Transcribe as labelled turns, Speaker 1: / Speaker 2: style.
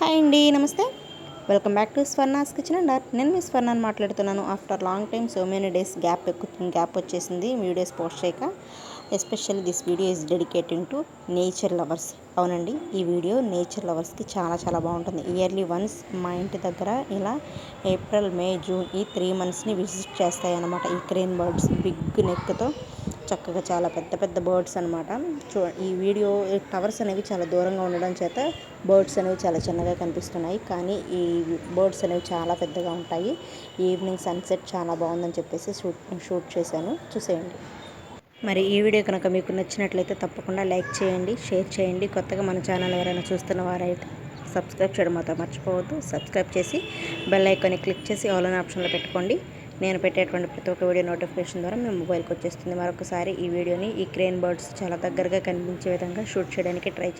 Speaker 1: Hi అండి, నమస్తే. Welcome back to Swarna's kitchen and art. నేను మీ స్వర్ణాన్ని మాట్లాడుతున్నాను. After long time so many days gap వచ్చేసింది వీడియోస్ పోస్ట్ చేయక. Especially this video is dedicating to nature lovers. అవునండి, ఈ వీడియో నేచర్ లవర్స్కి చాలా చాలా బాగుంటుంది. ఇయర్లీ వన్స్ మా ఇంటి దగ్గర ఇలా ఏప్రిల్, మే, జూన్ ఈ 3 monthsని విజిట్ చేస్తాయి అన్నమాట. ఈ క్రేన్ బర్డ్స్ బిగ్ నెక్తో చక్కగా చాలా పెద్ద పెద్ద బర్డ్స్ అనమాట. ఈ వీడియో టవర్స్ అనేవి చాలా దూరంగా ఉండడం చేత బర్డ్స్ అనేవి చాలా చిన్నగా కనిపిస్తున్నాయి, కానీ ఈ బర్డ్స్ అనేవి చాలా పెద్దగా ఉంటాయి. ఈవినింగ్ సన్సెట్ చాలా బాగుందని చెప్పేసి షూట్ చేశాను, చూసేయండి. మరి ఈ వీడియో కనుక మీకు నచ్చినట్లయితే తప్పకుండా లైక్ చేయండి, షేర్ చేయండి. కొత్తగా మన ఛానల్ ఎవరైనా చూస్తున్న వారైతే సబ్స్క్రైబ్ చేయడం మాత్రం మర్చిపోవద్దు. సబ్స్క్రైబ్ చేసి బెల్ ఐకాన్ని క్లిక్ చేసి ఆల్ అనే ఆప్షన్లో పెట్టుకోండి. నేను పెట్టేటువంటి ప్రతి ఒక్క వీడియో నోటిఫికేషన్ ద్వారా మీ మొబైల్కి వచ్చేస్తుంది. మరొకసారి ఈ వీడియోని ఈ క్రేన్ బర్డ్స్ చాలా దగ్గరగా కనిపించే విధంగా షూట్ చేయడానికి ట్రై చేసి